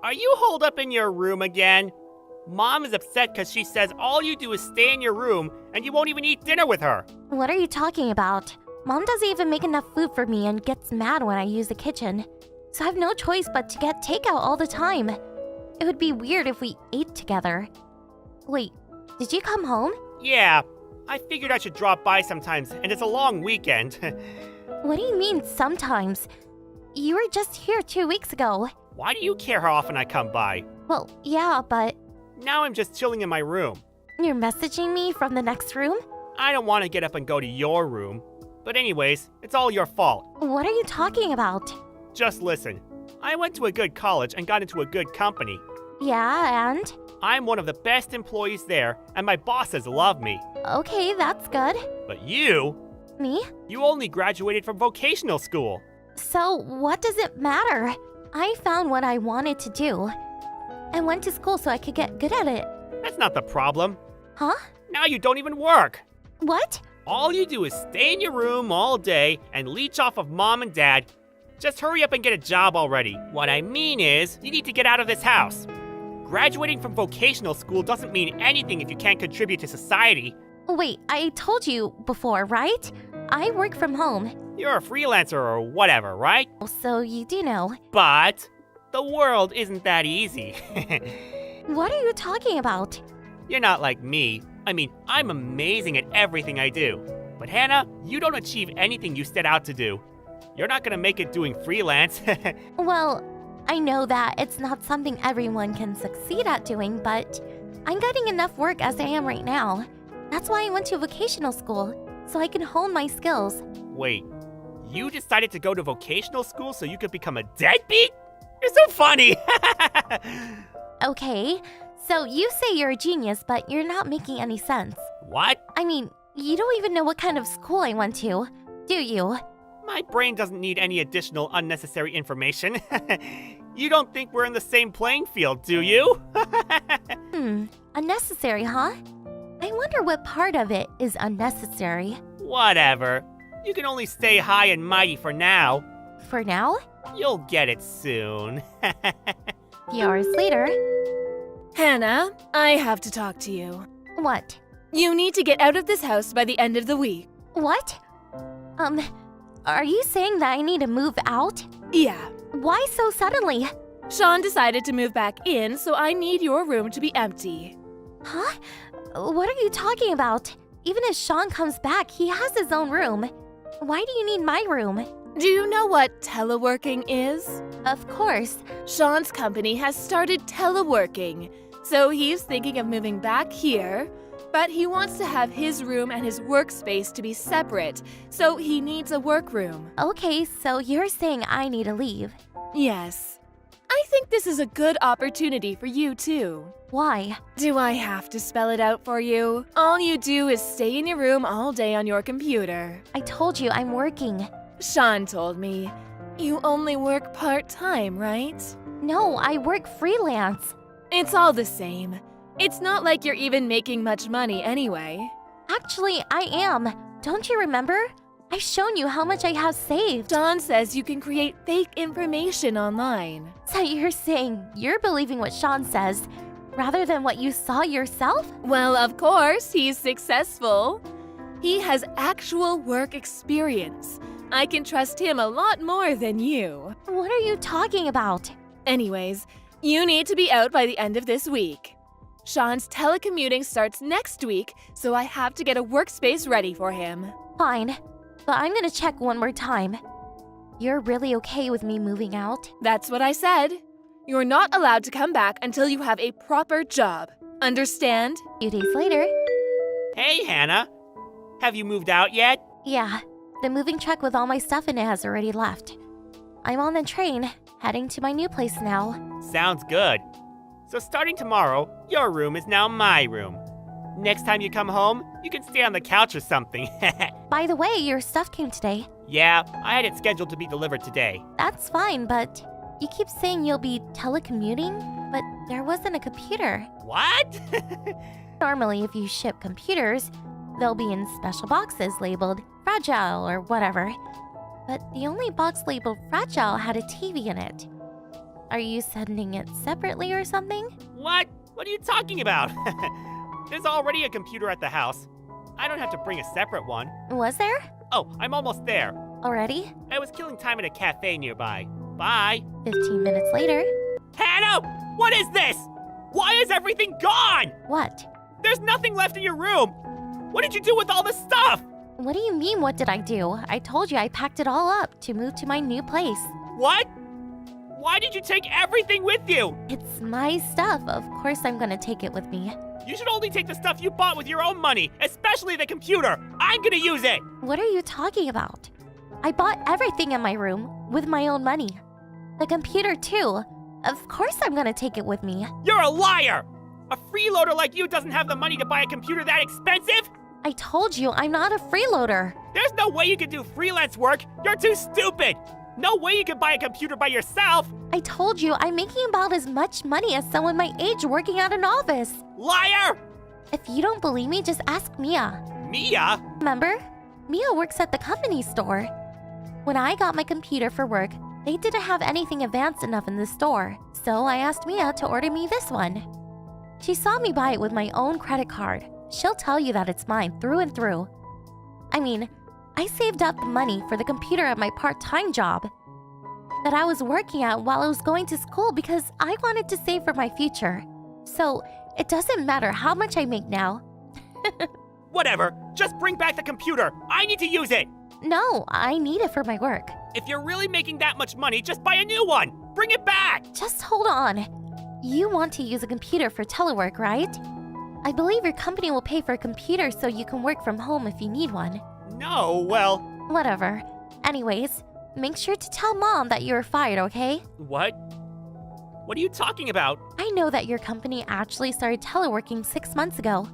Are you holed up in your room again? Mom is upset because she says all you do is stay in your room and you won't even eat dinner with her. What are you talking about? Mom doesn't even make enough food for me and gets mad when I use the kitchen. So I have no choice but to get takeout all the time. It would be weird if we ate together. Wait, did you come home? Yeah, I figured I should drop by sometimes, and it's a long weekend. What do you mean sometimes? You were just here 2 weeks ago. Why do you care how often I come by? Well, yeah, but Now I'm just chilling in my room. you're messaging me from the next room? I don't want to get up and go to your room. But anyways, it's all your fault. What are you talking about? Just listen. I went to a good college and got into a good company. Yeah, and? I'm one of the best employees there, and my bosses love me. Okay, that's good. But you Me? only graduated from vocational school. So, what does it matter? I found what I wanted to do. I went to school so I could get good at it. That's not the problem. Huh? Now you don't even work. What? All you do is stay in your room all day and leech off of mom and dad. Just hurry up and get a job already. What I mean is, you need to get out of this house. Graduating from vocational school doesn't mean anything if you can't contribute to society. Wait, I told you before, right? I work from home, You're a freelancer or whatever, right? so you do know. But the world isn't that easy. What are you talking about? You're not like me. I mean, I'm amazing at everything I do. But Hannah, you don't achieve anything you set out to do. You're not gonna make it doing freelance. Well, I know that it's not something everyone can succeed at doing, but I'm getting enough work as I am right now. That's why I went to vocational school, so I can hone my skills. Wait, you decided to go to vocational school so you could become a deadbeat? You're so funny! Okay, so you say you're a genius, but you're not making any sense. What? I mean, you don't even know what kind of school I went to, do you? My brain doesn't need any additional unnecessary information. You don't think we're in the same playing field, do you? Unnecessary, huh? I wonder what part of it is unnecessary. Whatever. You can only stay high and mighty for now. For now? You'll get it soon. A few hours later. Hannah, I have to talk to you. What? You need to get out of this house by the end of the week. What? Are you saying that I need to move out? Yeah. Why so suddenly? Sean decided to move back in, so I need your room to be empty. Huh? What are you talking about? Even if Sean comes back, he has his own room. Why do you need my room? Do you know what teleworking is? Of course. Sean's company has started teleworking, so he's thinking of moving back here, but he wants to have his room and his workspace to be separate, so he needs a workroom. Okay, so you're saying I need to leave. Yes. I think this is a good opportunity for you, too. Why? Do I have to spell it out for you? All you do is stay in your room all day on your computer. I told you I'm working. Sean told me. You only work part-time, right? No, I work freelance. It's all the same. It's not like you're even making much money anyway. Actually, I am. Don't you remember? I've shown you how much I have saved. Don says you can create fake information online. So you're saying you're believing what Sean says rather than what you saw yourself? Well, of course, he's successful. He has actual work experience. I can trust him a lot more than you. What are you talking about? Anyways, you need to be out by the end of this week. Sean's telecommuting starts next week, so I have to get a workspace ready for him. Fine, but I'm gonna check one more time. You're really okay with me moving out? That's what I said. You're not allowed to come back until you have a proper job. Understand? A few days later. Hey, Hannah. Have you moved out yet? Yeah, the moving truck with all my stuff in it has already left. I'm on the train, heading to my new place now. Sounds good. So starting tomorrow, your room is now my room. Next time you come home, you can stay on the couch or something. By the way, your stuff came today. Yeah, I had it scheduled to be delivered today. That's fine, but you keep saying you'll be telecommuting, but there wasn't a computer. What? Normally, if you ship computers, they'll be in special boxes labeled fragile or whatever. But the only box labeled fragile had a TV in it. Are you sending it separately or something? What? What are you talking about? There's already a computer at the house. I don't have to bring a separate one. Was there? Oh, I'm almost there. Already? I was killing time at a cafe nearby. Bye. 15 minutes later. Hannah! What is this? Why is everything gone? What? There's nothing left in your room. What did you do with all the stuff? What do you mean, what did I do? I told you I packed it all up to move to my new place. What? Why did you take everything with you? It's my stuff. Of course I'm gonna take it with me. You should only take the stuff you bought with your own money, especially the computer. I'm gonna use it. What are you talking about? I bought everything in my room with my own money. The computer too. Of course I'm gonna take it with me. You're a liar! A freeloader like you doesn't have the money to buy a computer that expensive? I told you I'm not a freeloader. There's no way you can do freelance work. You're too stupid. No way you can buy a computer by yourself. I told you I'm making about as much money as someone my age working at an office. Liar! If you don't believe me, just ask Mia. Mia? Remember? Mia works at the company store. When I got my computer for work, they didn't have anything advanced enough in the store, so I asked Mia to order me this one. She saw me buy it with my own credit card. She'll tell you that it's mine through and through. I mean, I saved up the money for the computer at my part-time job that I was working at while I was going to school because I wanted to save for my future. So, it doesn't matter how much I make now. Whatever. Just bring back the computer. I need to use it. No, I need it for my work. If you're really making that much money, just buy a new one. Bring it back. Just hold on. You want to use a computer for telework, right? I believe your company will pay for a computer so you can work from home if you need one. No, well... Whatever. Anyways, make sure to tell Mom that you're fired, okay? What? What are you talking about? I know that your company actually started teleworking 6 months ago,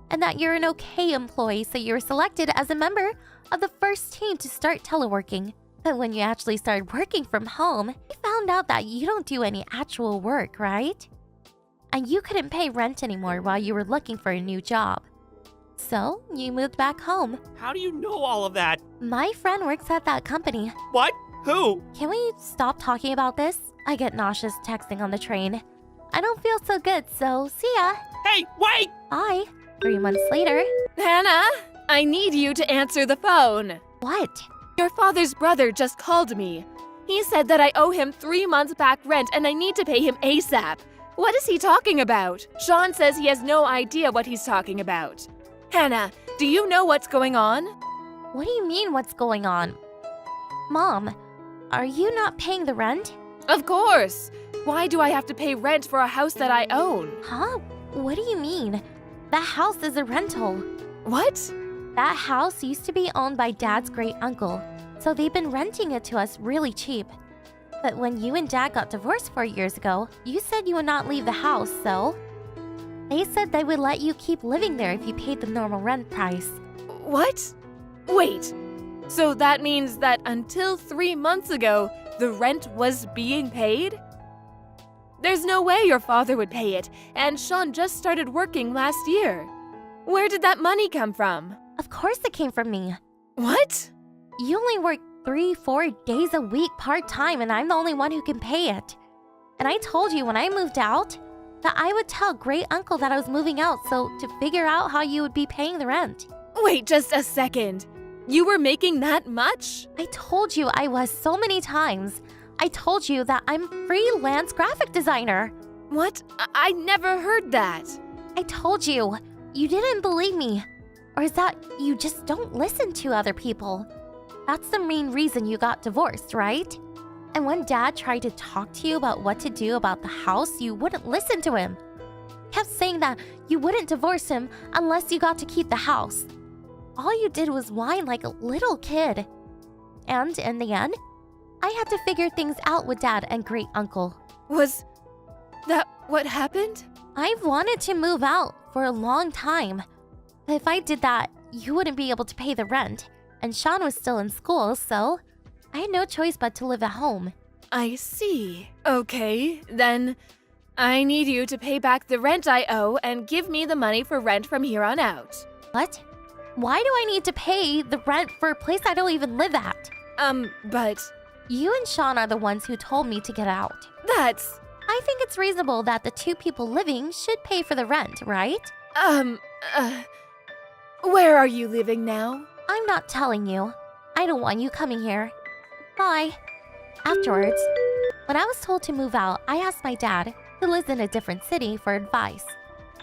and that you're an okay employee, so you were selected as a member of the first team to start teleworking. But when you actually started working from home, we found out that you don't do any actual work, right? And you couldn't pay rent anymore while you were looking for a new job. So, you moved back home. How do you know all of that? My friend works at that company. What? Who? Can we stop talking about this? I get nauseous texting on the train. I don't feel so good, so see ya. Hey, wait! Bye. 3 months later. Hannah, I need you to answer the phone. What? Your father's brother just called me. He said that I owe him 3 months back rent and I need to pay him ASAP. What is he talking about? Sean says he has no idea what he's talking about. Hannah, do you know what's going on? What do you mean, what's going on? Mom, are you not paying the rent? Of course. Why do I have to pay rent for a house that I own? Huh? What do you mean? That house is a rental. What? That house used to be owned by Dad's great uncle, so they've been renting it to us really cheap. But when you and Dad got divorced 4 years ago, you said you would not leave the house, so... They said they would let you keep living there if you paid the normal rent price. What? Wait. So that means that until 3 months ago, the rent was being paid? There's no way your father would pay it, and Sean just started working last year. Where did that money come from? Of course it came from me. What? You only work 3-4 days a week part-time, and I'm the only one who can pay it. And I told you when I moved out that I would tell great uncle that I was moving out, so to figure out how you would be paying the rent. Wait just a second. You were making that much? I told you I was so many times. I told you that I'm freelance graphic designer. What? I never heard that. I told you. You didn't believe me. Or is that you just don't listen to other people? That's the main reason you got divorced, right? And when Dad tried to talk to you about what to do about the house, you wouldn't listen to him. Kept saying that you wouldn't divorce him unless you got to keep the house. All you did was whine like a little kid. And in the end, I had to figure things out with Dad and great uncle. Was that what happened? I've wanted to move out for a long time. But if I did that, you wouldn't be able to pay the rent. And Sean was still in school, so I had no choice but to live at home. I see. Okay, then I need you to pay back the rent I owe and give me the money for rent from here on out. What? Why do I need to pay the rent for a place I don't even live at? But You and Sean are the ones who told me to get out. That's, I think it's reasonable that the two people living should pay for the rent, right? where are you living now? I'm not telling you. I don't want you coming here. Bye. Afterwards, when I was told to move out, I asked my dad, who lives in a different city, for advice.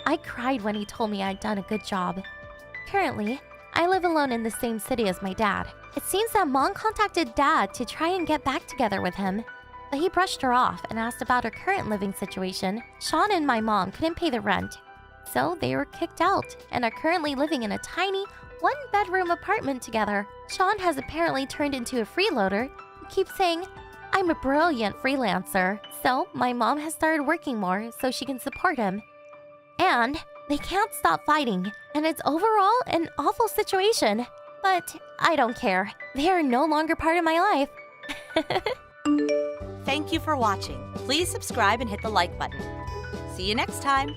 I cried when he told me I'd done a good job. Currently, I live alone in the same city as my dad. It seems that Mom contacted Dad to try and get back together with him, but he brushed her off and asked about her current living situation. Sean and my mom couldn't pay the rent, so they were kicked out and are currently living in a tiny one-bedroom apartment together. Sean has apparently turned into a freeloader who keeps saying, "I'm a brilliant freelancer." So my mom has started working more so she can support him. And they can't stop fighting, and it's overall an awful situation. But I don't care. They are no longer part of my life. Thank you for watching. Please subscribe and hit the like button. See you next time.